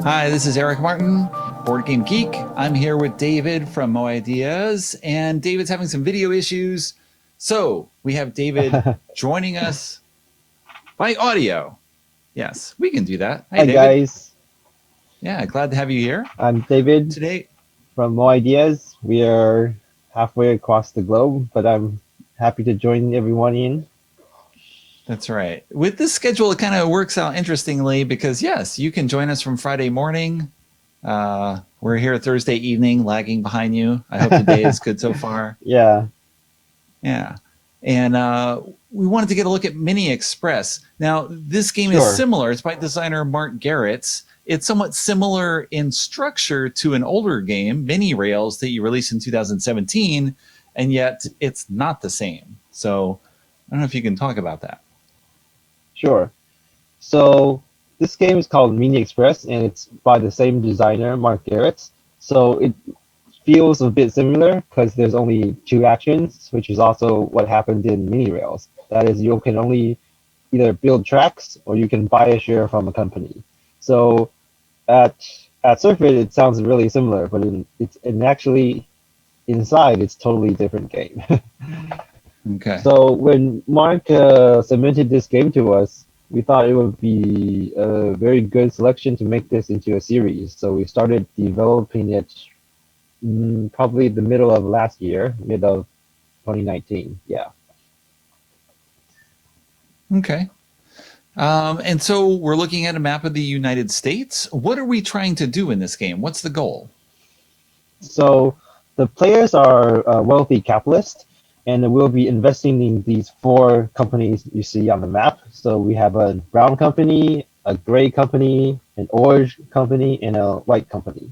Hi, this is Eric Martin, Board Game Geek. I'm here with David from Mo Ideas, and David's having some video issues. So we have David joining us by audio. Yes, we can do that. Hi, David. guys. Yeah, glad to have you here. I'm David Today, from Mo Ideas. We are halfway across the globe, but I'm happy to join everyone in. That's right. With this schedule, it kind of works out interestingly because, yes, you can join us from Friday morning. We're here Thursday evening, lagging behind you. I hope the day is good so far. Yeah. Yeah. And we wanted to get a look at Mini Express. Now, this game Sure. is similar. It's by designer Mark Garrett's. It's somewhat similar in structure to an older game, Mini Rails, that you released in 2017, and yet it's not the same. So I don't know if you can talk about that. Sure. So this game is called Mini Express, and it's by the same designer, Mark Garrett. So it feels a bit similar because there's only two actions, which is also what happened in Mini Rails. That is, you can only either build tracks or you can buy a share from a company. So at surface, it sounds really similar, but actually inside, it's totally different game. Okay. So when Mark submitted this game to us, we thought it would be a very good selection to make this into a series. So we started developing it probably the middle of last year, mid of 2019. Yeah. Okay. And so we're looking at a map of the United States. What are we trying to do in this game? What's the goal? So the players are wealthy capitalists, and we'll be investing in these four companies you see on the map. So we have a brown company, a gray company, an orange company, and a white company.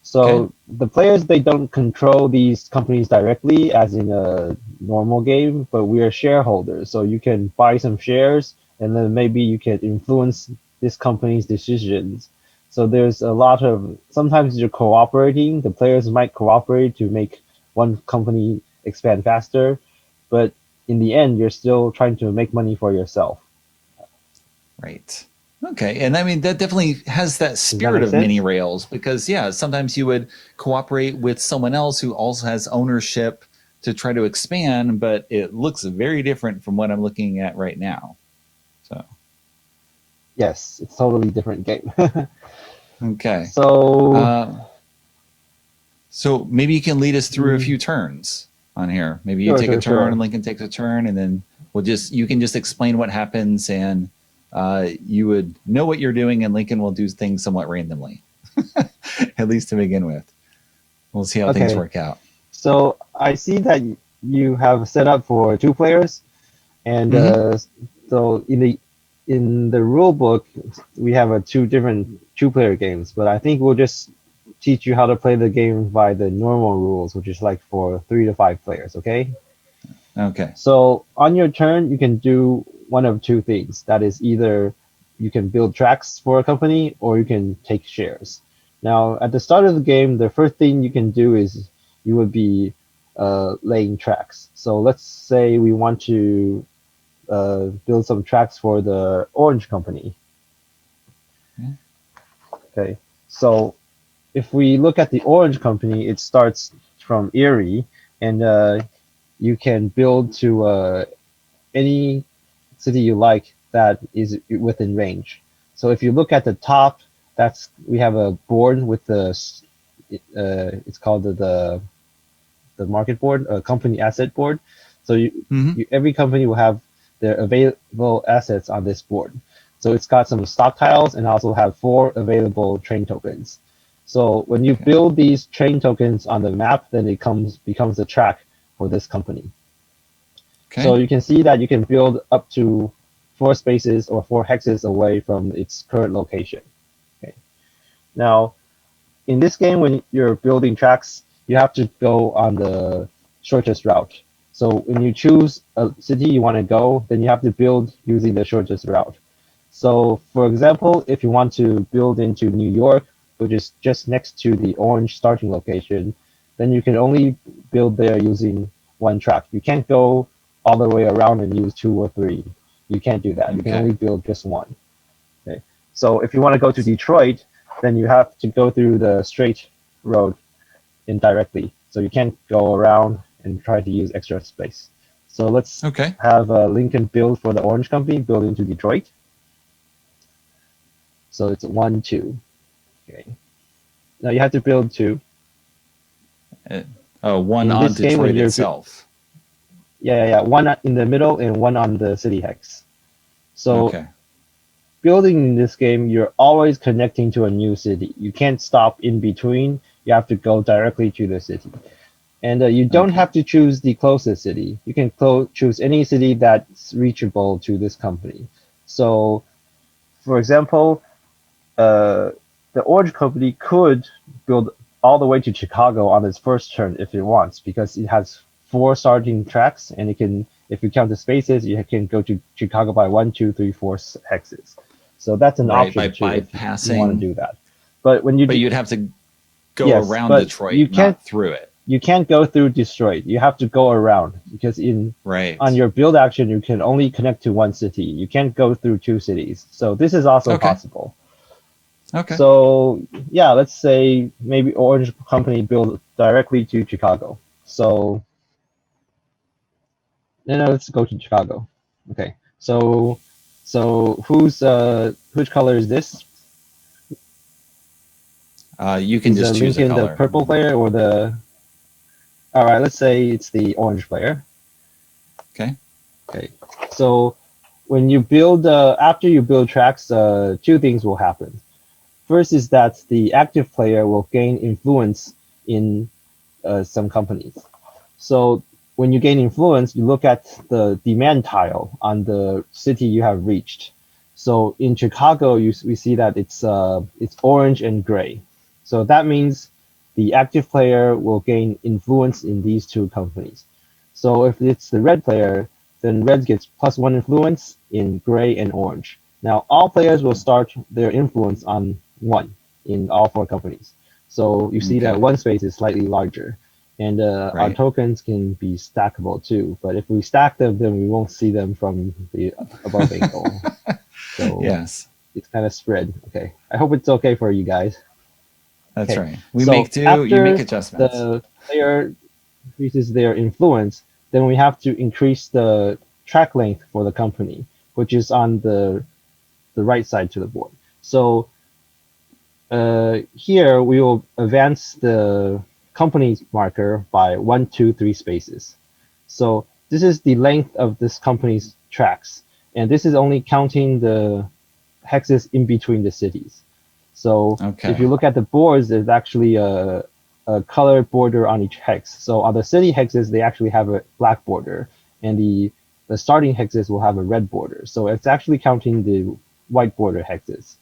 So Okay. the players, they don't control these companies directly as in a normal game, but we are shareholders. So you can buy some shares and then maybe you can influence this company's decisions. So there's a lot of, sometimes you're cooperating, the players might cooperate to make one company expand faster, but in the end, you're still trying to make money for yourself. Right. Okay. And I mean, that definitely has that Does that spirit make of Mini sense? Rails because, yeah, sometimes you would cooperate with someone else who also has ownership to try to expand, but it looks very different from what I'm looking at right now. So, Yes, it's totally different game. okay. So Uh, so maybe you can lead us through a mm, few turns on here. Maybe you sure, take a sure, turn, sure. Lincoln takes a turn, and then you can just explain what happens and you would know what you're doing and Lincoln will do things somewhat randomly, at least to begin with. We'll see how things Okay. work out. So I see that you have set up for two players, and Mm-hmm. so in the rule book we have a two different two-player games. But I think we'll just teach you how to play the game by the normal rules, which is like for 3 to 5 players. Okay. Okay. So on your turn, you can do one of two things. That is either you can build tracks for a company or you can take shares. Now, at the start of the game, the first thing you can do is you would be laying tracks. So let's say we want to build some tracks for the orange company. Okay. So if we look at the orange company, it starts from Erie, and you can build to any city you like that is within range. So if you look at the top, we have a board with it's called the market board, a company asset board. So Mm-hmm. every company will have their available assets on this board. So it's got some stock tiles and also have 4 available train tokens. So when you Okay. build these train tokens on the map, then it becomes a track for this company. So Okay. you can see that you can build up to 4 spaces or 4 hexes away from its current location. Okay. Now, in this game, when you're building tracks, you have to go on the shortest route. So when you choose a city you want to go, then you have to build using the shortest route. So for example, if you want to build into New York, which is just next to the orange starting location, then you can only build there using one track. You can't go all the way around and use 2 or 3. You can't do that. You can Okay. only build just one. Okay. So if you want to go to Detroit, then you have to go through the straight road indirectly. So you can't go around and try to use extra space. So let's have Lincoln build for the Orange Company, build into Detroit. So it's 1, 2. Okay. Now you have to build 2. One on Detroit itself. Yeah. One in the middle and one on the city hex. So building in this game, you're always connecting to a new city. You can't stop in between. You have to go directly to the city. And you don't have to choose the closest city. You can choose any city that's reachable to this company. So, for example, the Orange Company could build all the way to Chicago on its first turn if it wants, because it has 4 starting tracks, and it can, if you count the spaces, you can go to Chicago by 1, 2, 3, 4 hexes. So that's an option too if you want to do that. But when you you'd have to go around Detroit, not through it. You can't go through Detroit. You have to go around, because on your build action you can only connect to 1 city. You can't go through 2 cities. So this is also possible. Okay. So yeah, let's say maybe Orange Company build directly to Chicago. So let's go to Chicago. Okay. So which color is this? You can just choose a color. The purple player or the... All right, let's say it's the orange player. Okay. So when you build, after you build tracks, 2 things will happen. First is that the active player will gain influence in some companies. So when you gain influence, you look at the demand tile on the city you have reached. So in Chicago, we see that it's orange and gray. So that means the active player will gain influence in these 2 companies. So if it's the red player, then red gets +1 influence in gray and orange. Now all players will start their influence on 1 in all 4 companies. So you see that 1 space is slightly larger. And our tokens can be stackable too. But if we stack them, then we won't see them from the above angle. So it's kind of spread. Okay. I hope it's okay for you guys. That's right. We make do, you make adjustments. The player increases their influence, then we have to increase the track length for the company, which is on the right side to the board. So here we will advance the company's marker by 1, 2, 3 spaces. So this is the length of this company's tracks, and this is only counting the hexes in between the cities. So if you look at the boards, there's actually a colored border on each hex. So on the city hexes, they actually have a black border, and the starting hexes will have a red border. So it's actually counting the white border hexes.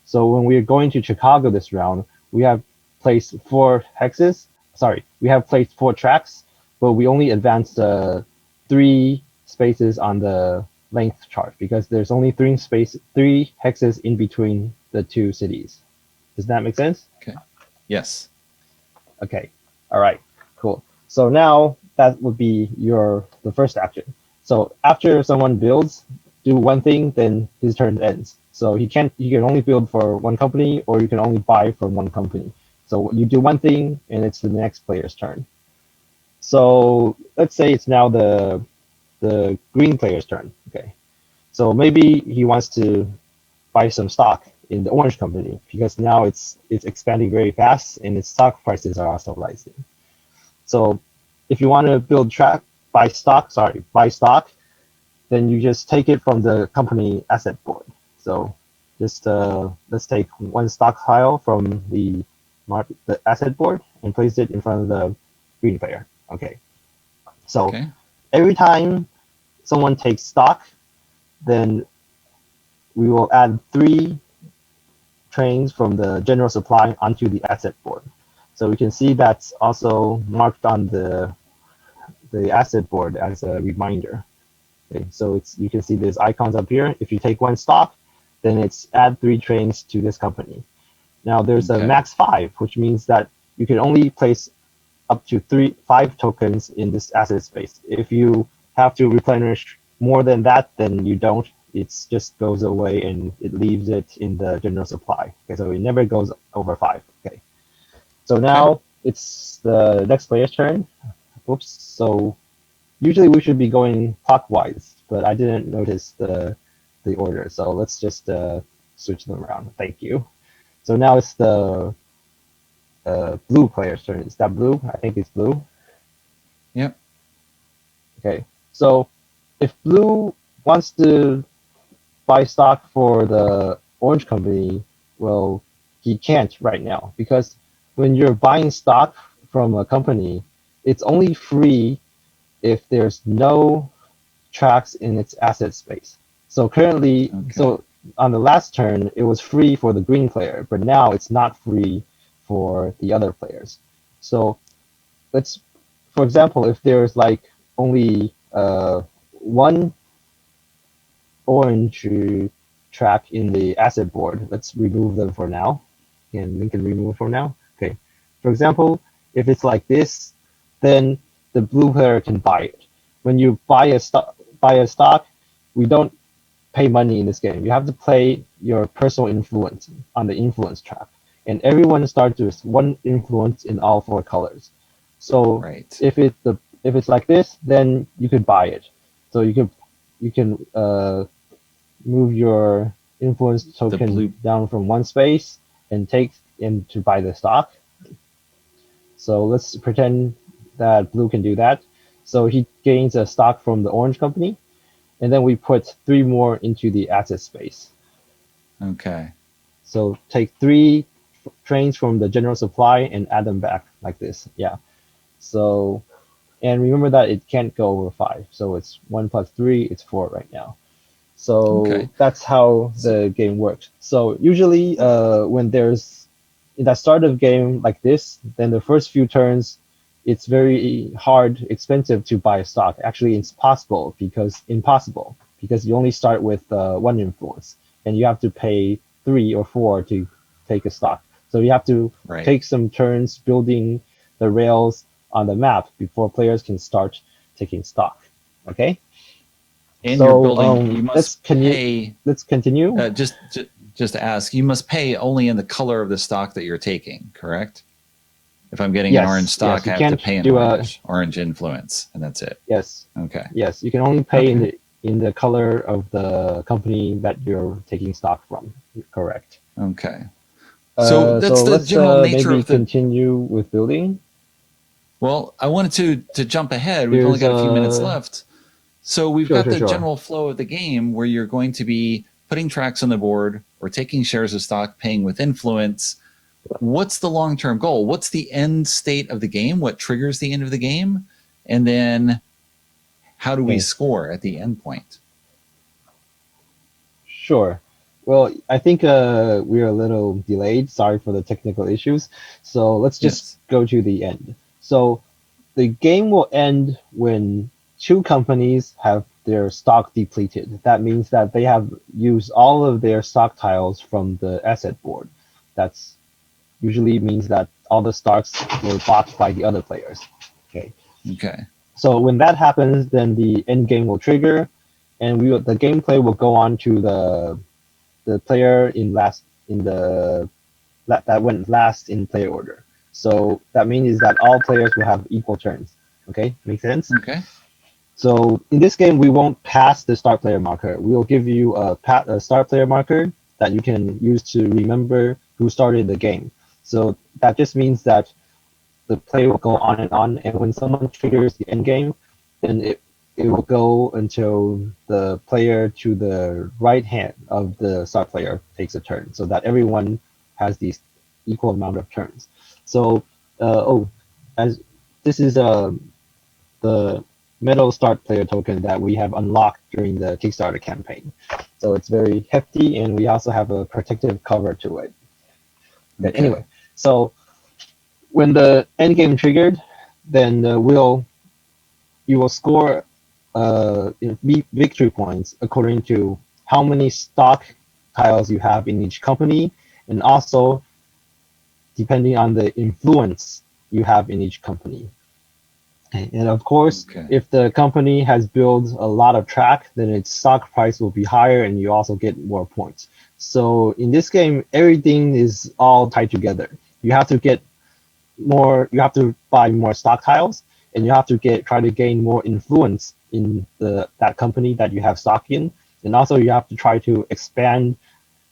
So when we're going to Chicago this round, we have placed 4 hexes. Sorry, we have placed 4 tracks, but we only advanced 3 spaces on the length chart, because there's only 3 hexes in between the 2 cities. Does that make sense? Okay. Yes. Okay. All right. Cool. So now that would be the first action. So after someone builds, do 1 thing, then his turn ends. So you can only build for 1 company, or you can only buy from 1 company. So you do 1 thing, and it's the next player's turn. So let's say it's now the green player's turn. Okay. So maybe he wants to buy some stock in the orange company, because now it's expanding very fast and its stock prices are also rising. So if you want to buy stock, then you just take it from the company asset board. So just let's take 1 stock pile from the asset board and place it in front of the green player. Okay. So every time someone takes stock, then we will add 3 trains from the general supply onto the asset board. So we can see that's also marked on the asset board as a reminder. Okay, so you can see there's icons up here. If you take 1 stock, then it's add 3 trains to this company. Now there's a max 5, which means that you can only place up to 5 tokens in this asset space. If you have to replenish more than that, then you don't. it just goes away and it leaves it in the general supply. Okay, so it never goes over 5. Okay. So now it's the next player's turn. Oops. So usually we should be going clockwise, but I didn't notice the order. So let's just switch them around. Thank you. So now it's the blue player's turn. Is that blue? I think it's blue. Yep. Okay. So if blue wants to buy stock for the orange company, well, he can't right now because when you're buying stock from a company, it's only free if there's no tracks in its asset space. So currently, so on the last turn, it was free for the green player, but now it's not free for the other players. So let's, for example, if there's like only one orange track in the asset board, let's remove them for now. And we can remove for now. Okay. For example, if it's like this, then the blue player can buy it. When you buy a stock, we don't pay money in this game. You have to play your personal influence on the influence track. And everyone starts with one influence in all 4 colors. So if it's like this, then you could buy it. So you can move your influence token down from 1 space and take in to buy the stock. So let's pretend that blue can do that. So he gains a stock from the orange company, and then we put 3 more into the asset space. Okay. So take 3 trains from the general supply and add them back like this. Yeah. So, and remember that it can't go over 5. So it's 1 plus 3, it's 4 right now. So that's how the game works. So usually when there's in that start of game like this, then the first few turns, it's very hard, expensive to buy a stock. Actually, it's impossible because you only start with 1 influence and you have to pay 3 or 4 to take a stock. So you have to take some turns building the rails on the map before players can start taking stock. Okay. And so, you're building, you must pay. Let's continue. Just to ask, you must pay only in the color of the stock that you're taking, correct? If I'm getting an orange stock, I have to pay an orange influence, and that's it. Yes. Okay. Yes, you can only pay in the color of the company that you're taking stock from. Correct. Okay. So that's the general nature maybe of the. Continue with building. Well, I wanted to jump ahead. We've only got a few minutes left. So we've got the general flow of the game where you're going to be putting tracks on the board or taking shares of stock, paying with influence. What's the long-term goal? What's the end state of the game? What triggers the end of the game? And then how do we score at the end point? Sure. Well, I think we're a little delayed. Sorry for the technical issues. So let's just go to the end. So the game will end when 2 companies have their stock depleted. That means that they have used all of their stock tiles from the asset board. That's usually means that all the stocks were bought by the other players. Okay. So when that happens, then the end game will trigger, and the gameplay will go on to the player that went last in player order. So that means that all players will have equal turns. Okay, make sense? Okay. So in this game, we won't pass the start player marker. We will give you a start player marker that you can use to remember who started the game. So that just means that the play will go on, and when someone triggers the end game, then it will go until the player to the right hand of the start player takes a turn, so that everyone has these equal amount of turns. So, as this is the metal start player token that we have unlocked during the Kickstarter campaign. So it's very hefty, and we also have a protective cover to it. But anyway, so when the end game triggered, then you will score victory points according to how many stock tiles you have in each company, and also depending on the influence you have in each company. Okay. And of course, Okay. if the company has built a lot of track, then its stock price will be higher and you also get more points. So in this game, everything is all tied together. You have to get more, you have to buy more stock tiles, and you have to try to gain more influence in that company that you have stock in. And also you have to try to expand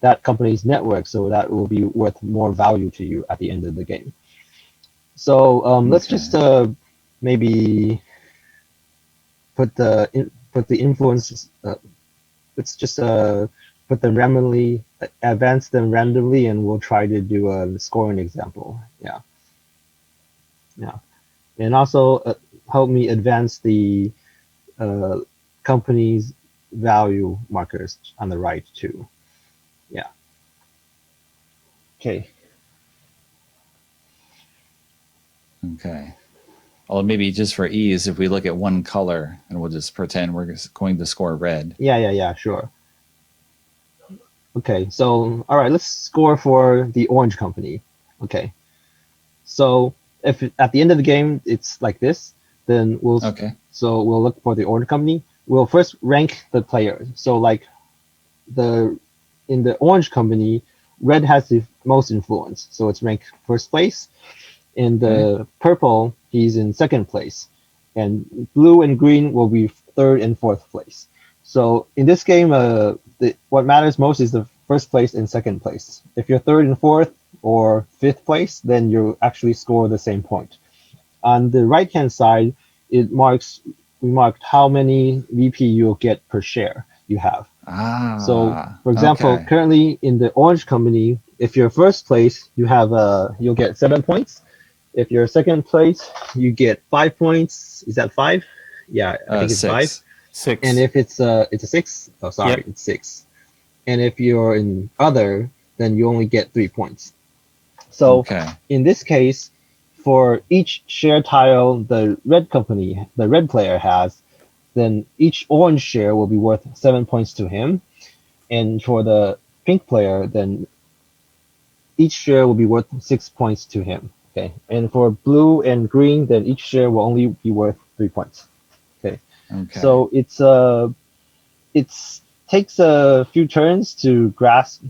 that company's network so that will be worth more value to you at the end of the game. So let's just maybe put the influence. Let's just put them randomly, advance them randomly, and we'll try to do a scoring example. Yeah, yeah, and also help me advance the company's value markers on the right too. Yeah. Okay. Okay. Well, maybe just for ease, if we look at one color and we'll just pretend we're going to score red. Yeah, sure. Okay, so all right, let's score for the orange company. Okay, so if at the end of the game it's like this, then we'll look for the orange company. We'll first rank the players. So like in the orange company, red has the most influence, so it's ranked first place. In the purple, he's in second place, and blue and green will be third and fourth place. So in this game, what matters most is the first place and second place. If you're third and fourth or fifth place, then you actually score the same point. On the right-hand side, we marked how many VP you'll get per share you have. So, for example, currently in the orange company, if you're first place, you'll get 7 points. If you're second place, you get 5 points. Is that 5? Yeah, I think it's 5. 6. And if it's a 6, oh sorry, It's 6. And if you're in other, then you only get 3 points. So in this case, for each share tile the red player has, then each orange share will be worth 7 points to him. And for the pink player, then each share will be worth 6 points to him. Okay. And for blue and green, then each share will only be worth 3 points. Okay. So it takes a few turns to grasp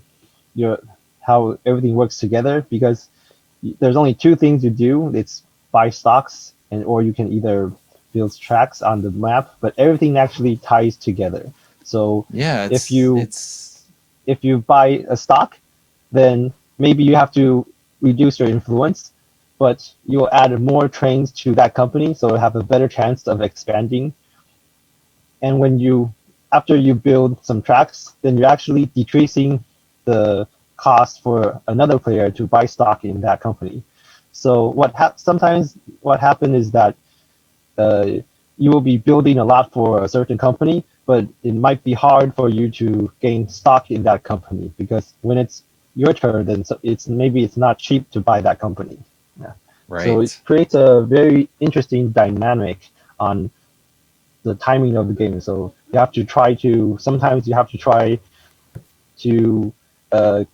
how everything works together, because there's only two things you do. It's buy stocks, or you can either build tracks on the map, but everything actually ties together. So if you buy a stock, then maybe you have to reduce your influence, but you'll add more trains to that company, so you'll have a better chance of expanding. And after you build some tracks, then you're actually decreasing the cost for another player to buy stock in that company. So sometimes what happens is that you will be building a lot for a certain company, but it might be hard for you to gain stock in that company, because when it's your turn, then maybe it's not cheap to buy that company. Yeah. Right. So it creates a very interesting dynamic on the timing of the game. So sometimes you have to try to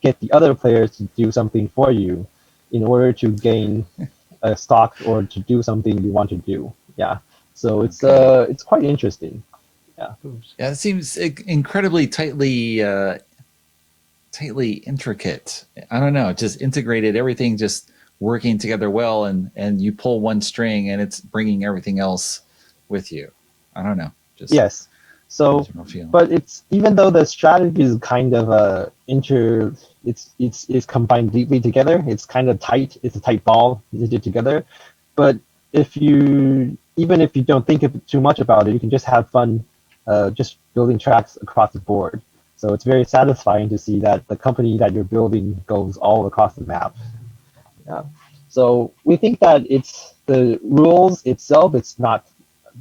get the other players to do something for you in order to gain a stock or to do something you want to do. Yeah. So it's quite interesting. Yeah. Yeah, it seems incredibly tightly intricate. I don't know, just integrated, everything just working together well, and you pull one string and it's bringing everything else with you. I don't know. Yes. So, but it's, even though the strategy is kind of it's combined deeply together. It's kind of tight. It's a tight ball knitted together. But even if you don't think too much about it, you can just have fun, just building tracks across the board. So it's very satisfying to see that the company that you're building goes all across the map. Yeah. So we think that it's the rules itself. It's not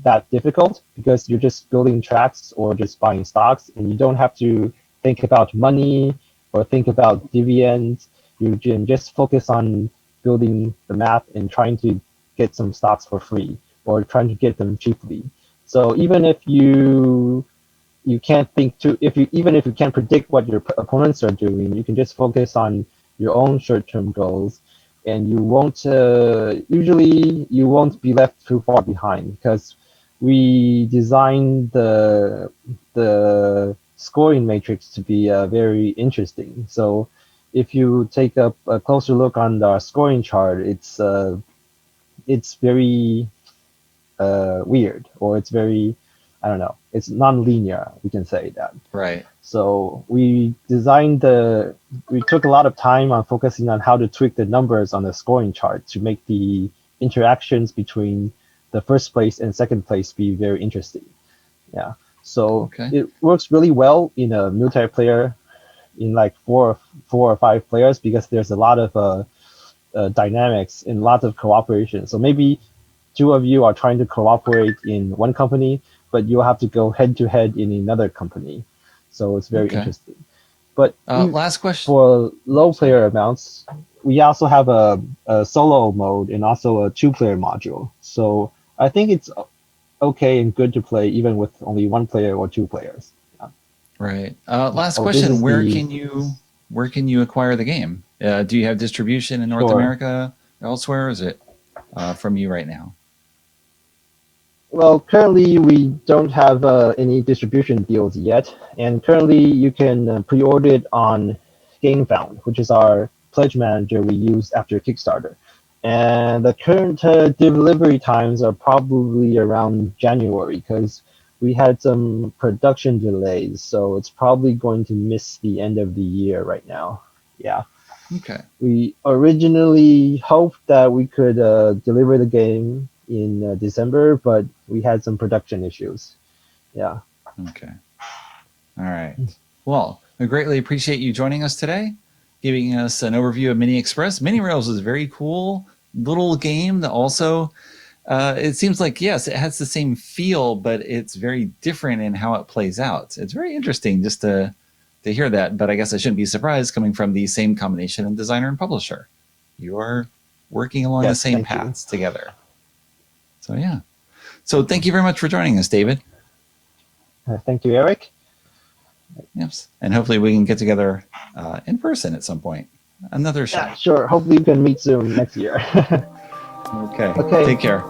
that difficult, because you're just building tracks or just buying stocks, and you don't have to think about money or think about dividends. You can just focus on building the map and trying to get some stocks for free, or trying to get them cheaply. So even if you can't even if you can't predict what your opponents are doing, you can just focus on your own short-term goals, and you won't usually you won't be left too far behind because we designed the scoring matrix to be very interesting. So if you take a closer look on the scoring chart, it's very weird, or it's very, I don't know, it's non-linear. We can say that. Right. So we took a lot of time on focusing on how to tweak the numbers on the scoring chart to make the interactions between the first place and second place be very interesting. Yeah. So Okay. it works really well in a multiplayer, in like four or five players, because there's a lot of dynamics and lots of cooperation. So maybe two of you are trying to cooperate in one company, but you'll have to go head to head in another company. So it's very Okay. interesting. But Last question. for low player amounts, we also have a solo mode and also a two-player module. So I think it's okay and good to play even with only one player or two players. Yeah. Right. Last Oh, question. Where can you acquire the game? Do you have distribution in North Sure. America, elsewhere? Or is it from you right now? Well, currently we don't have any distribution deals yet, and currently you can pre-order it on GameFound, which is our pledge manager we use after Kickstarter. And the current delivery times are probably around January because we had some production delays, so it's probably going to miss the end of the year right now. Yeah. Okay. We originally hoped that we could deliver the game in December, but we had some production issues. Yeah. Okay. All right. Well, I greatly appreciate you joining us today, giving us an overview of Mini Express. Mini Rails is a very cool little game that also, it seems like, yes, it has the same feel, but it's very different in how it plays out. It's very interesting just to hear that, but I guess I shouldn't be surprised coming from the same combination of designer and publisher. You are working along the same paths together. So, yeah. So thank you very much for joining us, David. Thank you, Eric. Yes. And hopefully we can get together in person at some point. Another show. Yeah, sure. Hopefully we can meet soon next year. Okay. Okay. Take care.